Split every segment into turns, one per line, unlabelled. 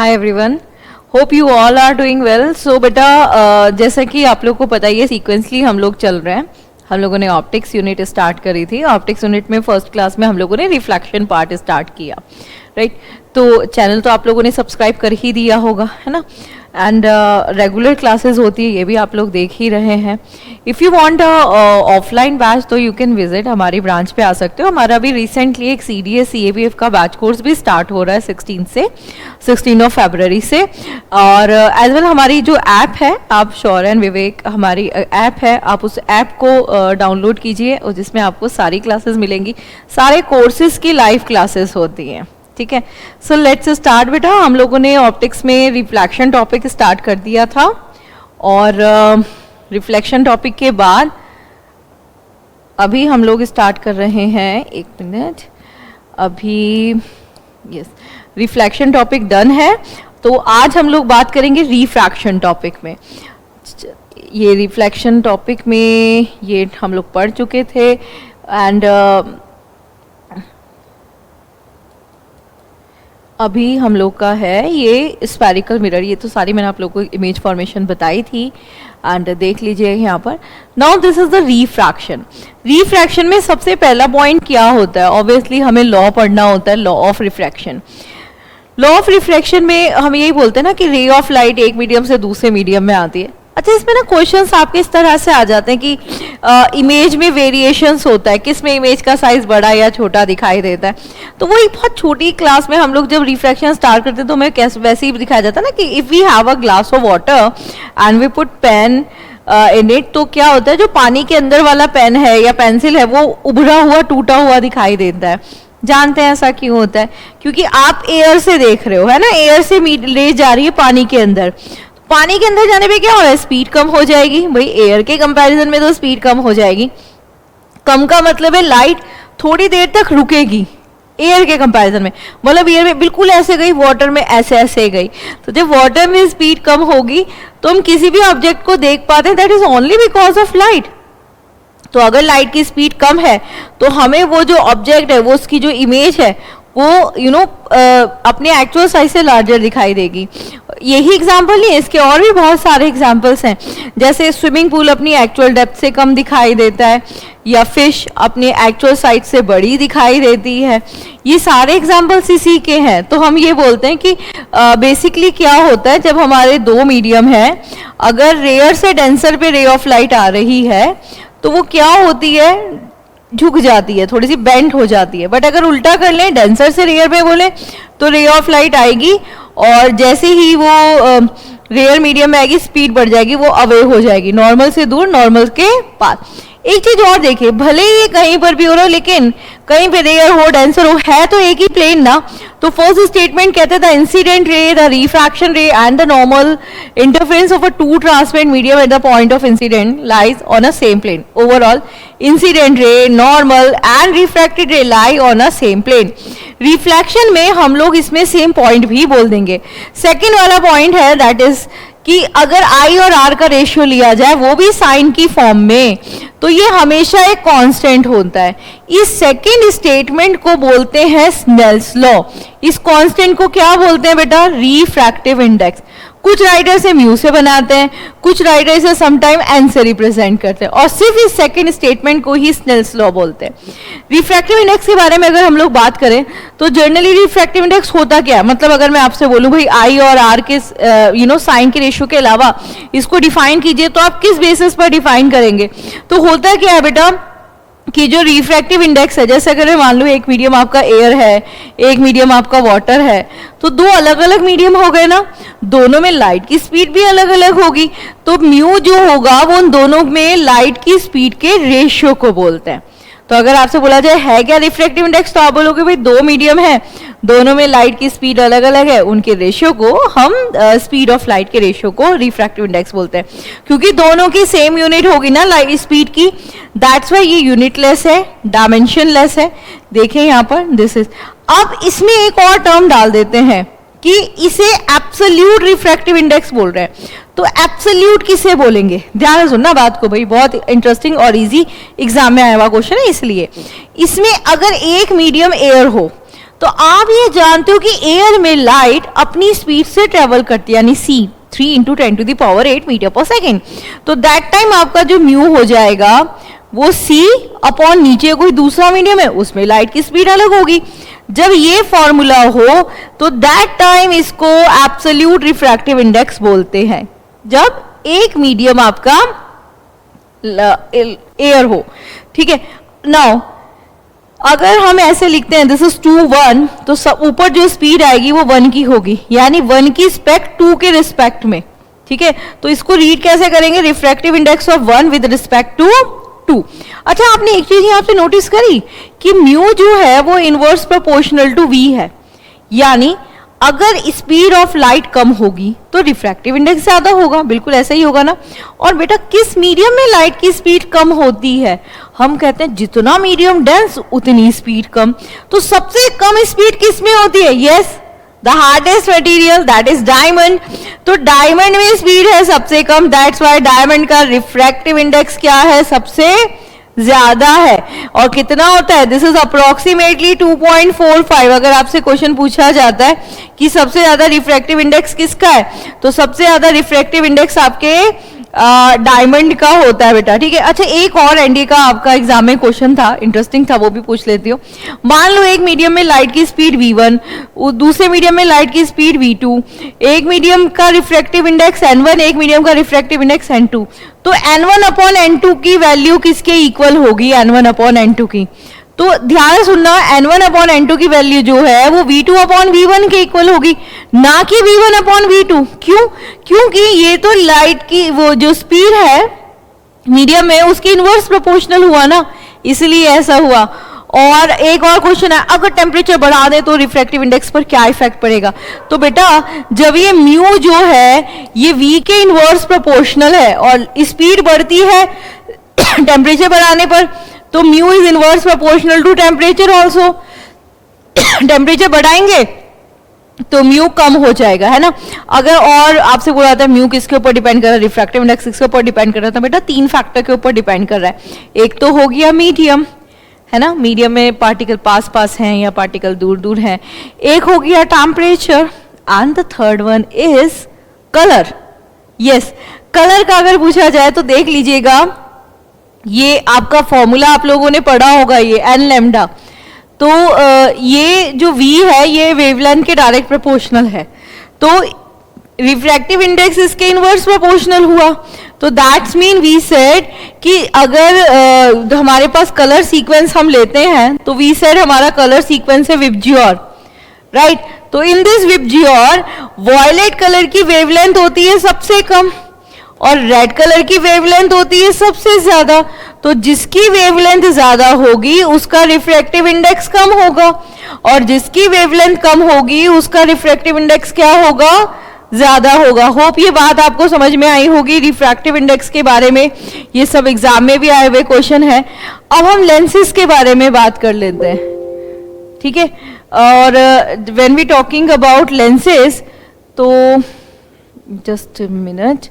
Hi everyone, hope you all are doing well. So बेटा, जैसा कि आप लोग को पता ही है, सीक्वेंसली हम लोग चल रहे हैं। हम लोगों ने ऑप्टिक्स यूनिट स्टार्ट करी थी। ऑप्टिक्स यूनिट में फर्स्ट क्लास में हम लोगों ने रिफ्लेक्शन पार्ट स्टार्ट किया, राइट। तो चैनल तो आप लोगों ने सब्सक्राइब कर ही दिया होगा, है ना। एंड रेगुलर क्लासेस होती है, ये भी आप लोग देख ही रहे हैं। If you want offline batch तो यू कैन विजिट, हमारी ब्रांच पे आ सकते हो। हमारा भी रिसेंटली एक CDS CABF का बैच कोर्स भी स्टार्ट हो रहा है 16 फरवरी से। और एज वेल हमारी जो ऐप है, आप श्योर एंड विवेक, हमारी ऐप है, आप उस ऐप को डाउनलोड कीजिए और जिसमें आपको सारी क्लासेस मिलेंगी। सारे कोर्सेज की लाइव क्लासेस होती हैं, ठीक है। सो लेट्स स्टार्ट बेटा। हम लोगों ने ऑप्टिक्स में रिफ्लेक्शन टॉपिक स्टार्ट कर दिया था और रिफ्लेक्शन टॉपिक के बाद अभी हम लोग स्टार्ट कर रहे हैं, एक मिनट, अभी यस रिफ्लेक्शन टॉपिक डन है। तो आज हम लोग बात करेंगे रिफ्रैक्शन टॉपिक में। ये रिफ्लेक्शन टॉपिक में ये हम लोग पढ़ चुके थे। एंड अभी हम लोग का है ये स्फेरिकल मिरर। ये तो सारी मैंने आप लोगों को इमेज फॉर्मेशन बताई थी एंड देख लीजिए यहाँ पर। Now this is the refraction. Refraction में सबसे पहला पॉइंट क्या होता है? ऑब्वियसली हमें लॉ पढ़ना होता है, law of refraction. Law of refraction में हम यही बोलते हैं ना कि रे ऑफ लाइट एक मीडियम से दूसरे मीडियम में आती है। अच्छा, इसमें ना क्वेश्चंस आपके इस तरह से आ जाते हैं कि इमेज में वेरिएशंस होता है, किस में इमेज का साइज बड़ा या छोटा दिखाई देता है। तो वो एक बहुत छोटी क्लास में हम लोग जब रिफ्रैक्शन स्टार्ट करते हैं तो हमें कैसे वैसे ही दिखाया जाता है ना कि if we have a glass of water and we put pen in it, तो क्या होता है, जो पानी के अंदर वाला पेन है या पेंसिल है वो उभरा हुआ टूटा हुआ दिखाई देता है। जानते हैं ऐसा क्यों होता है? क्योंकि आप एयर से देख रहे हो, है ना, एयर से रेज जा रही है पानी के अंदर। पानी के अंदर जाने पे क्या हो रहा है? स्पीड कम हो जाएगी। भाई एयर के कंपैरिजन में तो स्पीड कम हो जाएगी। कम का मतलब है लाइट थोड़ी देर तक रुकेगी एयर के कंपैरिजन में। मतलब एयर में बिल्कुल ऐसे गई, वाटर में ऐसे ऐसे गई। तो जब वाटर में स्पीड कम होगी तो हम किसी भी ऑब्जेक्ट को देख पाते हैं, that is only because of light. तो अगर लाइट की स्पीड कम है तो हमें वो जो ऑब्जेक्ट है, वो उसकी जो इमेज है वो अपने एक्चुअल साइज से लार्जर दिखाई देगी। यही एग्जाम्पल नहीं है, इसके और भी बहुत सारे एग्जाम्पल्स हैं। जैसे स्विमिंग पूल अपनी एक्चुअल डेप्थ से कम दिखाई देता है, या फिश अपनी एक्चुअल साइज से बड़ी दिखाई देती है। ये सारे एग्जाम्पल्स इसी के हैं। तो हम ये बोलते हैं कि बेसिकली क्या होता है, जब हमारे दो मीडियम हैं, अगर रेयर से डेंसर पे रे ऑफ लाइट आ रही है तो वो क्या होती है, झुक जाती है, थोड़ी सी बेंट हो जाती है। बट अगर उल्टा कर लें, डेंसर से रेयर पे बोले, तो रे ऑफ लाइट आएगी और जैसे ही वो रेयर मीडियम में आएगी स्पीड बढ़ जाएगी, वो अवे हो जाएगी, नॉर्मल से दूर, नॉर्मल के पास। एक चीज और देखिए, भले ही कहीं पर भी हो रहा हो, लेकिन कहीं पे रेयर हो डेंसर हो, है तो एक ही प्लेन ना। तो फर्स्ट स्टेटमेंट कहते हैं the incident ray, the refraction ray and the normal interference of a two transmit medium at the point of incident lies on a same plane. Overall incident ray, normal and refracted ray lie on a same plane. Reflection में हम लोग इसमें same point भी बोल देंगे। Second वाला point है that is कि अगर I और R का रेशियो लिया जाए, वो भी साइन की फॉर्म में, तो ये हमेशा एक कांस्टेंट होता है। इस सेकेंड स्टेटमेंट को बोलते हैं स्नेल्स लॉ। इस कांस्टेंट को क्या बोलते हैं बेटा? Refractive index. कुछ राइटर से म्यू से बनाते हैं, कुछ राइटर से समटाइम एन से रिप्रेजेंट करते हैं, और सिर्फ इस सेकंड स्टेटमेंट को ही स्नेल्स लॉ बोलते हैं। रिफ्रैक्टिव इंडेक्स के बारे में अगर हम लोग बात करें तो जनरली रिफ्रैक्टिव इंडेक्स होता क्या है? मतलब अगर मैं आपसे बोलूं भाई I और R के साइन के रेशियो के अलावा इसको डिफाइन कीजिए, तो आप किस बेसिस पर डिफाइन करेंगे? तो होता क्या है बेटा कि जो रिफ्रैक्टिव इंडेक्स है, जैसे अगर मान लो एक मीडियम आपका एयर है, एक मीडियम आपका वाटर है, तो दो अलग अलग मीडियम हो गए ना, दोनों में लाइट की स्पीड भी अलग अलग होगी। तो म्यू जो होगा वो उन दोनों में लाइट की स्पीड के रेशियो को बोलते हैं। तो अगर आपसे बोला जाए है क्या रिफ्रैक्टिव इंडेक्स, तो आप बोलोगे भाई दो मीडियम है, दोनों में लाइट की स्पीड अलग अलग है, उनके रेशियो को हम स्पीड ऑफ लाइट के रेशियो को रिफ्रैक्टिव इंडेक्स बोलते हैं। क्योंकि दोनों की सेम यूनिट होगी ना लाइट स्पीड की, दैट्स वाई ये यूनिटलेस है, डायमेंशनलेस है। देखें यहाँ पर दिस इज। अब इसमें एक और टर्म डाल देते हैं कि इसे एब्सोल्यूट रिफ्रैक्टिव इंडेक्स बोल रहे हैं। तो एब्सोल्यूट किसे बोलेंगे? ध्यान से सुनना बात को भाई, बहुत इंटरेस्टिंग और इजी एग्जाम में आया हुआ क्वेश्चन है। इसलिए इसमें अगर एक मीडियम एयर हो तो आप ये जानते हो कि एयर में लाइट अपनी स्पीड से ट्रेवल करती है, यानी c 3 × 10⁸ मीटर पर सेकेंड। तो दैट टाइम आपका जो म्यू हो जाएगा वो c अपॉन नीचे कोई दूसरा मीडियम है, उसमें लाइट की स्पीड अलग होगी। जब ये फॉर्मूला हो तो दैट टाइम इसको एब्सोल्यूट रिफ्रैक्टिव इंडेक्स बोलते हैं, जब एक मीडियम आपका एयर हो। ठीक है, नाउ अगर हम ऐसे लिखते हैं दिस इज 2 1, तो ऊपर जो स्पीड आएगी वो 1 की होगी, यानी 1 की रिस्पेक्ट 2 के रिस्पेक्ट में। ठीक है, तो इसको रीड कैसे करेंगे, refractive index of 1 with respect to 2। अच्छा, आपने एक चीज यहां पे नोटिस करी कि म्यू जो है वो इनवर्स प्रोपोर्शनल टू v है, यानी अगर स्पीड ऑफ लाइट कम होगी तो रिफ्रैक्टिव इंडेक्स ज्यादा होगा, बिल्कुल ऐसा ही होगा ना। और बेटा किस मीडियम में लाइट की स्पीड कम होती है, हम कहते हैं जितना मीडियम डेंस उतनी स्पीड कम। तो सबसे कम स्पीड किस में होती है, yes the hardest material that is diamond. तो डायमंड में स्पीड है सबसे कम, दैट्स व्हाई डायमंड का रिफ्रैक्टिव इंडेक्स क्या है, सबसे ज्यादा है। और कितना होता है, दिस इज अप्रोक्सीमेटली 2.45। अगर आपसे क्वेश्चन पूछा जाता है कि सबसे ज्यादा रिफ्रैक्टिव इंडेक्स किसका है, तो सबसे ज्यादा रिफ्रैक्टिव इंडेक्स आपके डायमंड का होता है बेटा। ठीक है, अच्छा एक और एनडी का आपका एग्जाम में क्वेश्चन था, इंटरेस्टिंग था, वो भी पूछ लेती हूँ। मान लो एक मीडियम में लाइट की स्पीड v1, दूसरे मीडियम में लाइट की स्पीड v2, एक मीडियम का रिफ्रैक्टिव इंडेक्स n1, एक मीडियम का रिफ्रैक्टिव इंडेक्स n2। तो n1 अपॉन n2 की वैल्यू किसके इक्वल होगी, n1 अपॉन n2 की। तो ध्यान से सुनना, n1 अपॉन n2 की वैल्यू जो है वो v2 अपॉन v1 के इक्वल होगी, ना कि v1 अपॉन v2। क्यों, क्योंकि ये तो लाइट की वो जो स्पीड है मीडियम में उसकी इनवर्स प्रोपोर्शनल हुआ ना, इसलिए ऐसा हुआ। और एक और क्वेश्चन है, अगर टेम्परेचर बढ़ा दे तो रिफ्रैक्टिव इंडेक्स पर क्या इफेक्ट पड़ेगा। तो बेटा जब ये म्यू जो है ये v के इनवर्स प्रोपोर्शनल है और स्पीड बढ़ती है टेम्परेचर बढ़ाने पर, तो mu is inverse proportional to temperature also. Temperature बढ़ाएंगे तो म्यू कम हो जाएगा, है ना। अगर और आपसे बोला था म्यू किसके ऊपर डिपेंड कर रहा है, रिफ्रैक्टिव इंडेक्स किसके ऊपर डिपेंड कर रहा था, बेटा 3 फैक्टर के ऊपर डिपेंड कर रहा है। एक तो हो गया मीडियम, है ना, मीडियम में पार्टिकल पास पास हैं या पार्टिकल दूर दूर हैं। एक हो गया temperature and the third one is colour. Yes, colour का अगर पूछा जाए तो देख लीजिएगा, ये आपका फॉर्मूला आप लोगों ने पढ़ा होगा, ये n लैम्डा। तो ये जो v है ये वेवलेंथ के डायरेक्ट प्रोपोर्शनल है, तो रिफ्रैक्टिव इंडेक्स इसके इनवर्स प्रोपोर्शनल हुआ। तो दैट्स मीन वी सेड कि अगर हमारे पास कलर सीक्वेंस हम लेते हैं तो वी सेड हमारा कलर सीक्वेंस है विबजियोर, राइट। तो in this VIBGYOR violet colour की वेवलेंथ होती है सबसे कम और रेड कलर की वेवलेंथ होती है सबसे ज्यादा। तो जिसकी वेवलेंथ ज्यादा होगी उसका रिफ्रैक्टिव इंडेक्स कम होगा, और जिसकी वेवलेंथ कम होगी उसका रिफ्रैक्टिव इंडेक्स क्या होगा, ज्यादा होगा। होप ये बात आपको समझ में आई होगी रिफ्रैक्टिव इंडेक्स के बारे में, ये सब एग्जाम में भी आए हुए क्वेश्चन है। अब हम लेंसेज के बारे में बात कर लेते हैं, ठीक है। और when we talking about lenses, तो जस्ट मिनट,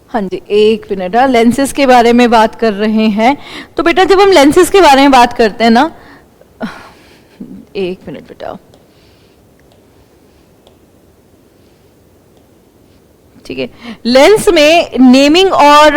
हाँ जी एक मिनट, लेंसेज के बारे में बात कर रहे हैं। तो बेटा जब हम लेंसेज के बारे में बात करते हैं ना, एक मिनट बेटा, ठीक है, लेंस में नेमिंग और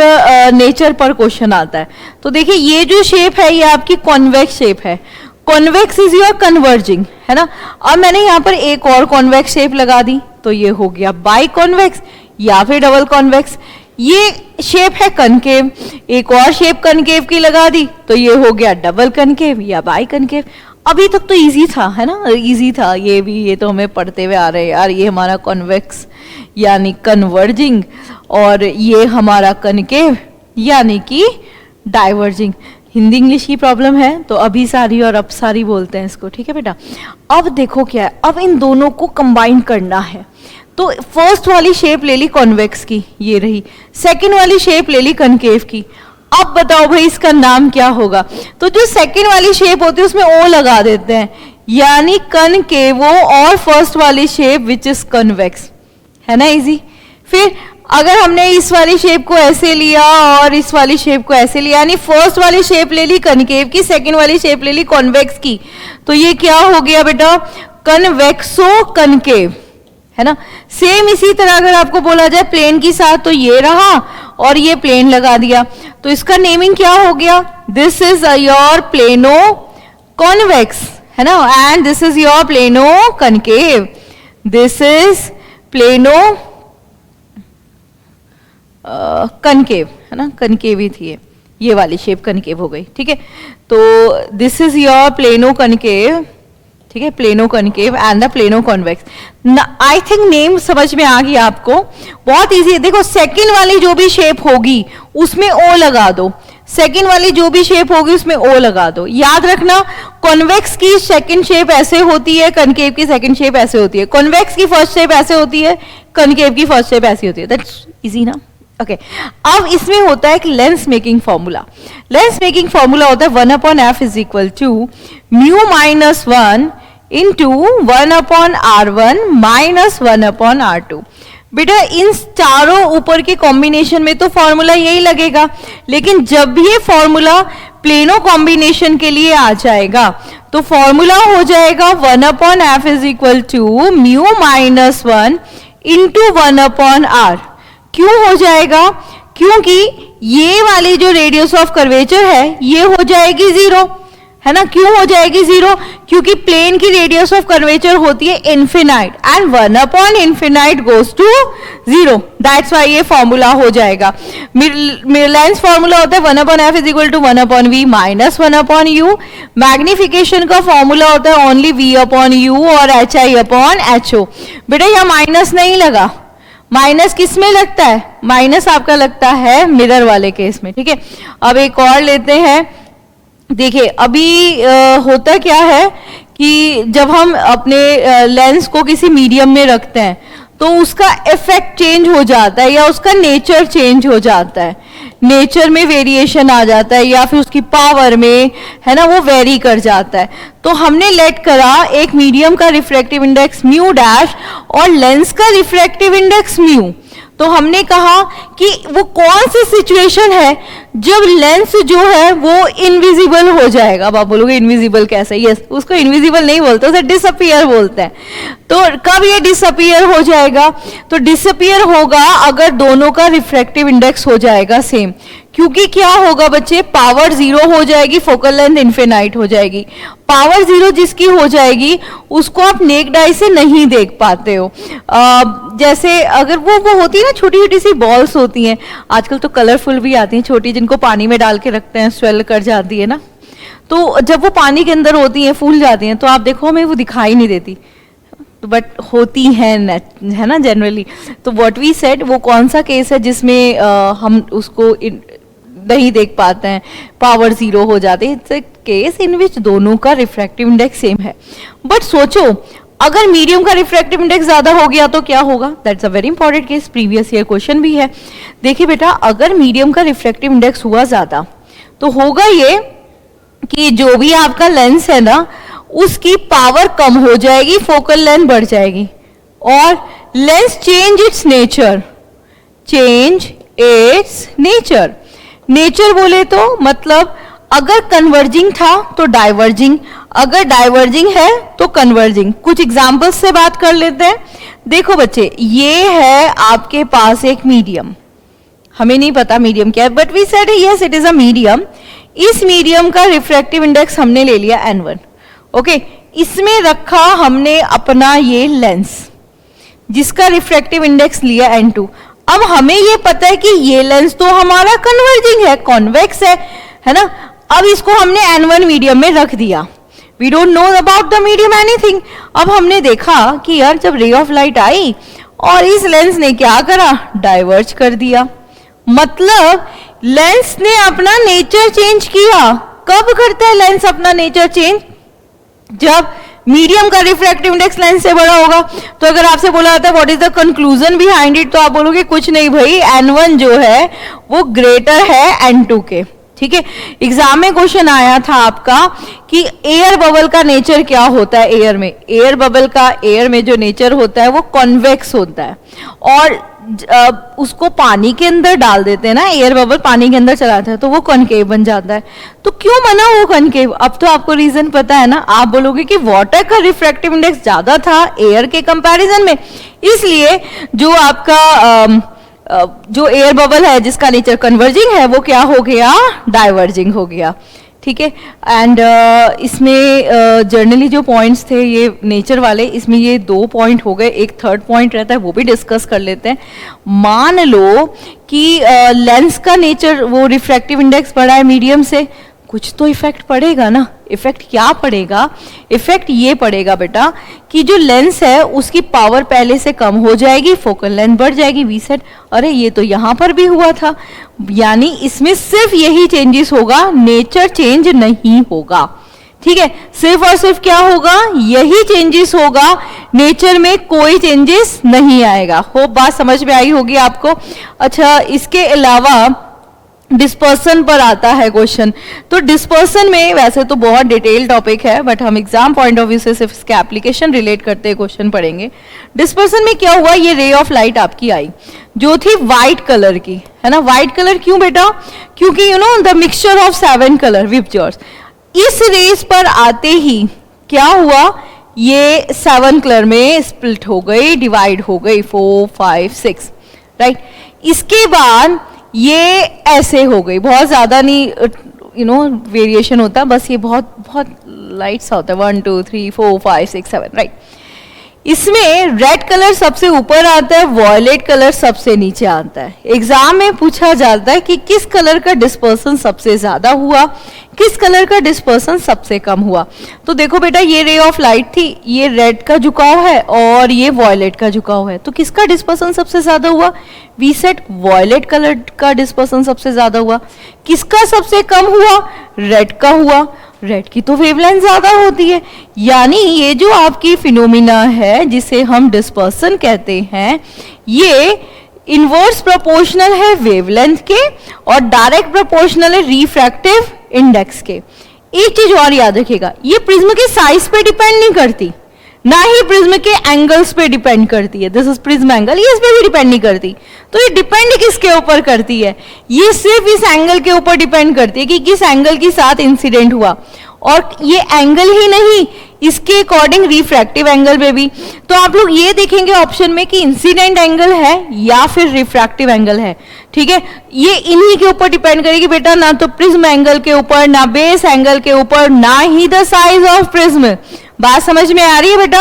नेचर पर क्वेश्चन आता है। तो देखिए ये जो शेप है ये आपकी कॉन्वेक्स शेप है, कॉन्वेक्स इज योर कन्वर्जिंग, है ना। अब मैंने यहाँ पर एक और कॉन्वेक्स शेप लगा दी, तो ये हो गया बाई कॉन्वेक्स या फिर डबल कॉन्वेक्स। ये शेप है कनकेव, एक और शेप कनकेव की लगा दी, तो ये हो गया डबल कनकेव या बाई कनकेव। अभी तक तो इजी था, है ना, इजी था ये भी, ये तो हमें पढ़ते हुए आ रहे हैं यार। ये हमारा कॉन्वेक्स यानी कन्वर्जिंग, और ये हमारा कनकेव यानी कि डाइवर्जिंग। हिंदी इंग्लिश की प्रॉब्लम है तो अभी सारी और अब सारी बोलते हैं इसको, ठीक है बेटा। अब देखो क्या है, अब इन दोनों को कंबाइन करना है। तो फर्स्ट वाली शेप ले ली कॉन्वेक्स की, ये रही, सेकंड वाली शेप ले ली कनकेव की। अब बताओ भाई इसका नाम क्या होगा। तो जो सेकंड वाली शेप होती है उसमें ओ लगा देते हैं, यानी कनकेवो, और फर्स्ट वाली शेप विच इज कन्वेक्स, है ना, इजी। फिर अगर हमने इस वाली शेप को ऐसे लिया और इस वाली शेप को ऐसे लिया, यानी फर्स्ट वाली शेप ले ली कनकेव की, सेकंड वाली शेप ले ली कॉन्वेक्स की, तो ये क्या हो गया बेटा, कन्वेक्सो कनकेव, है ना। सेम इसी तरह अगर आपको बोला जाए प्लेन की साथ, तो ये रहा और ये प्लेन लगा दिया, तो इसका नेमिंग क्या हो गया, this is your plano convex, है ना, and this is your plano concave, this is plano concave, है ना, कनकेव ही थी ये वाली शेप कनकेव हो गई, ठीक है। तो this is your plano concave, ठीक है, plano concave and the plano convex. I think name समझ में आ गया आपको, बहुत इजी है। देखो सेकंड वाली जो भी शेप होगी उसमें ओ लगा दो, सेकंड वाली जो भी शेप होगी उसमें ओ लगा दो। याद रखना कॉन्वेक्स की सेकंड शेप ऐसे होती है, कनकेव की सेकंड शेप ऐसे होती है, कॉन्वेक्स की फर्स्ट शेप ऐसे होती है, कनकेव की फर्स्ट शेप ऐसी होती है। दैट्स इजी ना, ओके। अब इसमें होता है एक lens making formula. Lens making formula होता है 1/f is equal to mu minus 1 into 1/r1 minus 1/r2। बेटा इन चारों ऊपर के कॉम्बिनेशन में तो फॉर्मूला यही लगेगा, लेकिन जब भी ये फॉर्मूला प्लेनो कॉम्बिनेशन के लिए आ जाएगा तो फॉर्मूला हो जाएगा 1/f is equal to mu minus 1 into 1/r। क्यों हो जाएगा, क्योंकि ये वाली जो रेडियस ऑफ कर्वेचर है ये हो जाएगी 0, है ना। क्यों हो जाएगी 0, क्योंकि प्लेन की रेडियस ऑफ कर्वेचर होती है इन्फिनाइट एंड 1/इन्फिनाइट गोज टू 0, दैट्स व्हाई ये फॉर्मूला हो जाएगा। लेंस फॉर्मूला होता है 1/f is equal to 1/v minus 1/u। Magnification का फॉर्मूला होता है ओनली v/u और hi/ho। बेटा यहाँ माइनस नहीं लगा, माइनस किस में लगता है, माइनस आपका लगता है मिरर वाले केस में, ठीक है। अब एक और लेते हैं, देखिए अभी होता क्या है कि जब हम अपने लेंस को किसी मीडियम में रखते हैं तो उसका इफेक्ट चेंज हो जाता है या उसका नेचर चेंज हो जाता है, नेचर में वेरिएशन आ जाता है या फिर उसकी पावर में, है ना, वो वेरी कर जाता है। तो हमने लेट करा एक मीडियम का रिफ्रैक्टिव इंडेक्स म्यू डैश और लेंस का रिफ्रैक्टिव इंडेक्स म्यू। तो हमने कहा कि वो कौन सी सिचुएशन है जब लेंस जो है वो इनविजिबल हो जाएगा। अब आप बोलोगे इनविजिबल कैसे, यस उसको इनविजिबल नहीं बोलते, उसे डिसअपीयर बोलते हैं। तो कब ये डिसअपीयर हो जाएगा, तो डिसअपीयर होगा अगर दोनों का रिफ्रैक्टिव इंडेक्स हो जाएगा सेम, क्योंकि क्या होगा बच्चे, पावर 0 हो जाएगी, फोकल लेंथ इन्फिनाइट हो जाएगी। पावर 0 जिसकी हो जाएगी उसको आप नेक्ड आई से नहीं देख पाते हो। जैसे अगर वो होती है ना, छोटी छोटी सी बॉल्स होती हैं, आजकल तो कलरफुल भी आती हैं छोटी, जिनको पानी में डाल के रखते हैं, स्वेल कर जाती है ना, तो जब वो पानी के अंदर होती हैं फूल जाती हैं तो आप देखो हमें वो दिखाई नहीं देती, बट होती हैं, है ना, जनरली। तो व्हाट वी सेड, वो कौन सा केस है जिसमें हम उसको नहीं देख पाते हैं, पावर 0 हो जाती है। इट्स अ केस इन विच दोनों का रिफ्रैक्टिव इंडेक्स सेम है। बट सोचो अगर मीडियम का रिफ्रैक्टिव इंडेक्स ज्यादा हो गया तो क्या होगा, that's a very important case, previous year question भी है। देखिए बेटा अगर मीडियम का रिफ्रैक्टिव इंडेक्स हुआ ज्यादा तो होगा ये कि जो भी आपका लेंस है ना उसकी पावर कम हो जाएगी, फोकल लेंथ बढ़ जाएगी और lens change it's nature, change it's nature. Nature बोले तो मतलब अगर कन्वर्जिंग था तो डाइवर्जिंग, अगर डाइवर्जिंग है तो कन्वर्जिंग। कुछ एग्जांपल्स से बात कर लेते हैं। देखो बच्चे ये है आपके पास एक मीडियम, हमें नहीं पता मीडियम क्या है, but we said yes it is a medium. इस मीडियम का रिफ्रैक्टिव इंडेक्स हमने ले लिया n1, ओके। इसमें रखा हमने अपना ये लेंस जिसका रिफ्रैक्टिव इंडेक्स लिया n2। अब हमें ये पता है कि ये लेंस तो हमारा कन्वर्जिंग है, कॉन्वेक्स है ना। अब इसको हमने n1 मीडियम में रख दिया, we don't know about the medium anything. अब हमने देखा कि यार जब रे ऑफ लाइट आई और इस लेंस ने क्या करा, डाइवर्ज कर दिया, मतलब लेंस ने अपना नेचर चेंज किया। कब करता है लेंस अपना नेचर चेंज, जब मीडियम का रिफ्रैक्टिव इंडेक्स लेंस से बड़ा होगा। तो अगर आपसे बोला जाता है what is the conclusion behind it, तो आप बोलोगे कुछ नहीं भाई, n1 जो है वो ग्रेटर है n2 के, ठीक है। एग्जाम में क्वेश्चन आया था आपका कि एयर बबल का नेचर क्या होता है। एयर में, एयर बबल का, एयर में जो नेचर होता है वो कॉन्वेक्स होता है और उसको पानी के अंदर डाल देते हैं ना, एयर बबल पानी के अंदर चलाते हैं तो वो कॉनकेव बन जाता है। तो क्यों बना वो कॉनकेव? अब तो आपको रीजन पता है ना। आप बोलोगे कि वाटर का रिफ्रैक्टिव इंडेक्स ज्यादा था एयर के कंपैरिजन में, इसलिए जो आपका जो एयर बबल है जिसका नेचर कन्वर्जिंग है वो क्या हो गया, डाइवर्जिंग हो गया। ठीक है। एंड इसमें जर्नली जो पॉइंट्स थे ये नेचर वाले, इसमें ये 2 पॉइंट हो गए, एक थर्ड पॉइंट रहता है वो भी डिस्कस कर लेते हैं। मान लो कि लेंस का नेचर वो रिफ्रैक्टिव इंडेक्स बढ़ा है मीडियम से, कुछ तो इफेक्ट पड़ेगा ना। इफेक्ट क्या पड़ेगा? इफेक्ट ये पड़ेगा बेटा कि जो लेंस है उसकी पावर पहले से कम हो जाएगी, फोकल लेंथ बढ़ जाएगी, वी सेट। अरे ये तो यहां पर भी हुआ था, यानी इसमें सिर्फ यही चेंजेस होगा, नेचर चेंज नहीं होगा। ठीक है, सिर्फ और सिर्फ क्या होगा, यही चेंजेस होगा, नेचर में कोई चेंजेस नहीं आएगा। होप बात समझ में आई होगी आपको। अच्छा, इसके अलावा डिस्पर्सन पर आता है क्वेश्चन। तो डिस्पर्सन में वैसे तो बहुत डिटेल टॉपिक है, बट हम एग्जाम पॉइंट ऑफ व्यू से सिर्फ इसके एप्लीकेशन रिलेट करते हैं क्वेश्चन पढ़ेंगे। डिस्पर्सन में क्या हुआ, ये रे ऑफ लाइट आपकी आई जो थी व्हाइट कलर की, है ना। व्हाइट कलर क्यों बेटा? क्योंकि you know the mixture of 7 colour VIBGYOR, इस रेस पर आते ही क्या हुआ, ये 7 कलर में स्प्लिट हो गई, डिवाइड हो गई, 4, 5, 6, राइट। इसके बाद ये ऐसे हो गई, बहुत ज्यादा नहीं यू नो वेरिएशन होता, बस ये बहुत बहुत लाइट सा होता है, 1 2 3 4 5 6 7, राइट। इसमें रेड कलर सबसे ऊपर आता है, वॉयलेट कलर सबसे नीचे आता है। एग्जाम में पूछा जाता है कि किस कलर का डिस्पर्सन सबसे ज्यादा हुआ, किस कलर का डिस्पर्सन सबसे कम हुआ। तो देखो बेटा, ये रे ऑफ लाइट थी, ये रेड का झुकाव है और ये वॉयलेट का झुकाव है, तो किसका डिस्पर्सन सबसे ज्यादा हुआ? वी सेट वॉयलेट कलर का डिस्पर्सन सबसे ज्यादा हुआ। किसका सबसे कम हुआ? रेड का हुआ। रेड की तो वेवलेंथ ज्यादा होती है, यानी ये जो आपकी फिनोमिना है जिसे हम डिस्पर्सन कहते हैं, ये इनवर्स प्रोपोर्शनल है वेवलेंथ के और डायरेक्ट प्रोपोर्शनल है रिफ्रैक्टिव इंडेक्स के। एक चीज और याद रखिएगा, ये प्रिज्म के साइज पे डिपेंड नहीं करती, ना ही प्रिज्म के एंगल्स पे डिपेंड करती है। दिस इज प्रिज्म एंगल, ये इस पे भी डिपेंड नहीं करती। तो ये डिपेंड किसके ऊपर करती है? ये सिर्फ इस एंगल के ऊपर डिपेंड करती है कि किस एंगल के साथ इंसिडेंट हुआ, और ये एंगल ही नहीं, इसके अकॉर्डिंग रिफ्रैक्टिव एंगल में भी। तो आप लोग ये देखेंगे ऑप्शन में कि इंसिडेंट एंगल है या फिर रिफ्रैक्टिव एंगल है। ठीक है, ये इन्हीं के ऊपर डिपेंड करेगी बेटा, ना तो प्रिज्म एंगल के ऊपर, ना बेस एंगल के ऊपर, ना ही द साइज ऑफ प्रिज्म। बात समझ में आ रही है बेटा?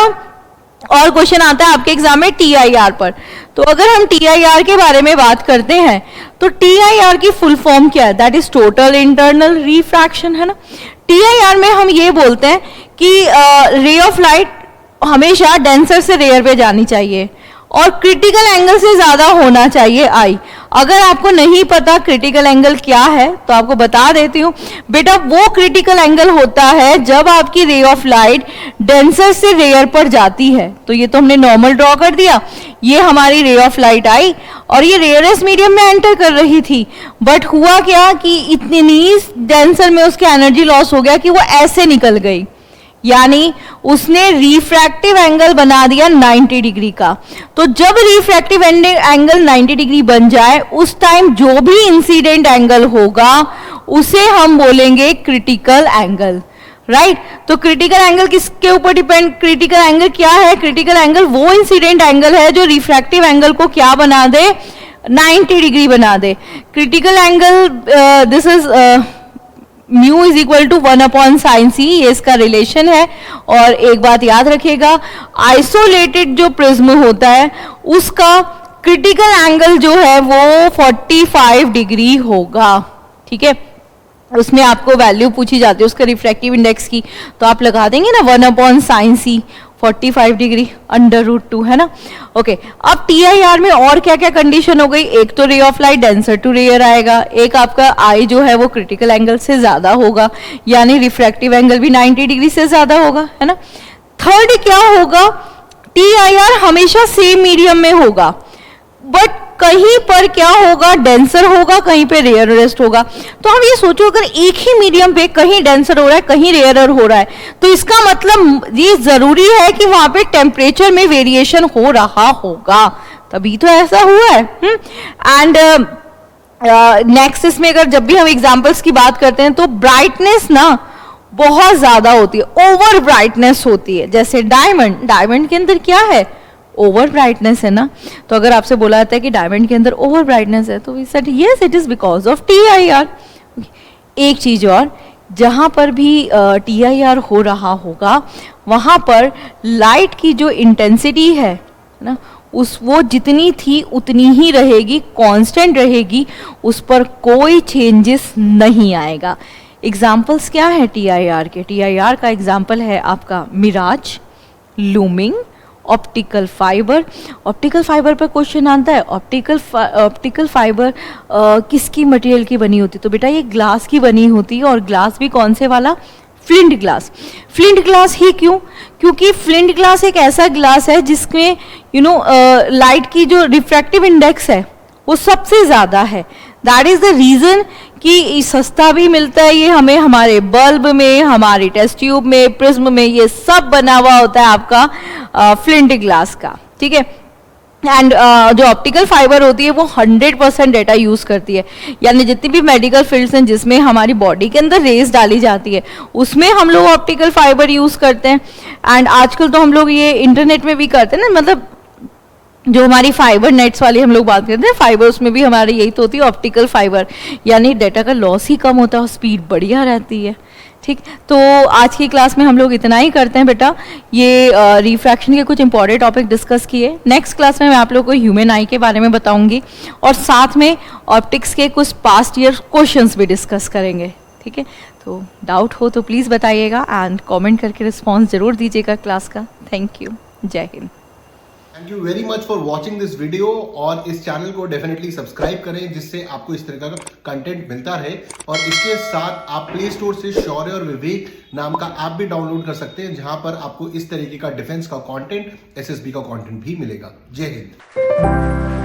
और क्वेश्चन आता है आपके एग्जाम में TIR पर। तो अगर हम TIR के बारे में बात करते हैं तो TIR की फुल फॉर्म क्या है? That is total internal refraction, है ना। TIR में हम ये बोलते हैं कि रे ऑफ लाइट हमेशा डेंसर से रेयर पे जानी चाहिए और क्रिटिकल एंगल से ज्यादा होना चाहिए आई। अगर आपको नहीं पता क्रिटिकल एंगल क्या है तो आपको बता देती हूँ बेटा, वो क्रिटिकल एंगल होता है जब आपकी रे ऑफ लाइट डेंसर से रेयर पर जाती है। तो ये तो हमने नॉर्मल ड्रॉ कर दिया, ये हमारी रे ऑफ लाइट आई और ये रेयरेस्ट मीडियम में एंटर कर रही थी, बट हुआ क्या कि इतनी डेंसर में उसके एनर्जी लॉस हो गया कि वो ऐसे निकल गई, यानी उसने रिफ्रैक्टिव एंगल बना दिया 90 डिग्री का। तो जब रिफ्रैक्टिव एंगल 90 डिग्री बन जाए उस टाइम जो भी इंसिडेंट एंगल होगा उसे हम बोलेंगे क्रिटिकल एंगल, राइट। तो क्रिटिकल एंगल किसके ऊपर डिपेंड, क्रिटिकल एंगल क्या है? क्रिटिकल एंगल वो इंसिडेंट एंगल है जो रिफ्रैक्टिव एंगल को क्या बना दे, 90 डिग्री बना दे। Critical angle this is mu is equal to 1/sin c, ये इसका रिलेशन है। और एक बात याद रखिएगा, आइसोलेटेड जो प्रिज्म होता है उसका क्रिटिकल एंगल जो है वो 45 डिग्री होगा। ठीक है, उसमें आपको वैल्यू पूछी जाती है उसका रिफ्रैक्टिव इंडेक्स की, तो आप लगा देंगे ना 1/sin c, 45 डिग्री √2, है ना। ओके, अब TIR में और क्या क्या कंडीशन हो गई? एक तो ray of light denser to rare आएगा, एक आपका आई जो है वो क्रिटिकल एंगल से ज्यादा होगा, यानी रिफ्रैक्टिव एंगल भी 90 डिग्री से ज्यादा होगा, है ना। थर्ड क्या होगा? TIR हमेशा सेम मीडियम में होगा, बट कहीं पर क्या होगा, डेंसर होगा, कहीं पे रेयरेस्ट होगा। तो हम ये सोचो अगर एक ही मीडियम पे कहीं डेंसर हो रहा है कहीं रेयरर हो रहा है, तो इसका मतलब ये जरूरी है कि वहां पे टेम्परेचर में वेरिएशन हो रहा होगा, तभी तो ऐसा हुआ है। एंड नेक्स्ट इसमें अगर जब भी हम एग्जाम्पल्स की बात करते हैं तो ब्राइटनेस ना बहुत ज्यादा होती है, ओवर ब्राइटनेस होती है। जैसे डायमंड के अंदर क्या है, ओवर ब्राइटनेस है ना। तो अगर आपसे बोला जाता है कि डायमंड के अंदर ओवर ब्राइटनेस है तो we said yes it is because of TIR। एक चीज और, जहां पर भी TIR हो रहा होगा वहां पर लाइट की जो इंटेंसिटी है ना वो जितनी थी उतनी ही रहेगी, कांस्टेंट रहेगी, उस पर कोई चेंजेस नहीं आएगा। एग्जाम्पल्स क्या है TIR के? TIR का एग्जाम्पल है आपका mirage, looming, optical fibre. Optical fibre पर क्वेश्चन आता है, ऑप्टिकल फाइबर किसकी मटेरियल की बनी होती? तो बेटा ये ग्लास की बनी होती है, और ग्लास भी कौन से वाला? Flint glass. फ्लिंट ग्लास ही क्यों? क्योंकि फ्लिंट ग्लास एक ऐसा ग्लास है जिसमें लाइट की जो रिफ्रैक्टिव इंडेक्स है वो सबसे ज्यादा है। दैट इज द रीजन कि सस्ता भी मिलता है ये हमें, हमारे बल्ब में, हमारी टेस्ट ट्यूब में, प्रिज्म में, ये सब बना हुआ होता है आपका फ्लिंट ग्लास का, ठीक है। एंड जो ऑप्टिकल फाइबर होती है वो 100% डेटा यूज करती है, यानी जितनी भी मेडिकल फील्ड्स हैं जिसमें हमारी बॉडी के अंदर रेज डाली जाती है उसमें हम लोग ऑप्टिकल फाइबर यूज करते हैं। एंड आजकल तो हम लोग ये इंटरनेट में भी करते हैं ना, मतलब जो हमारी फाइबर नेट्स वाली हम लोग बात करते हैं फाइबर, उसमें भी हमारी यही तो होती है ऑप्टिकल फाइबर, यानी डेटा का लॉस ही कम होता है और स्पीड बढ़िया रहती है, ठीक। तो आज की क्लास में हम लोग इतना ही करते हैं बेटा। ये रिफ्रैक्शन के कुछ इंपॉर्टेंट टॉपिक डिस्कस किए। नेक्स्ट क्लास में मैं आप लोग को ह्यूमन आई के बारे में बताऊंगी और साथ में ऑप्टिक्स के कुछ पास्ट ईयर क्वेश्चंस भी डिस्कस करेंगे, ठीक है। तो डाउट हो तो प्लीज़ बताइएगा एंड कमेंट करके रिस्पॉन्स जरूर दीजिएगा क्लास का। थैंक यू, जय Hind.
Thank you very much for watching this video, और इस चैनल को डेफिनेटली सब्सक्राइब करें जिससे आपको इस तरह का कंटेंट मिलता रहे। और इसके साथ आप प्ले स्टोर से शौर्य और विवेक नाम का ऐप भी डाउनलोड कर सकते हैं, जहां पर आपको इस तरीके का डिफेंस का कंटेंट, SSB का कंटेंट भी मिलेगा। जय हिंद।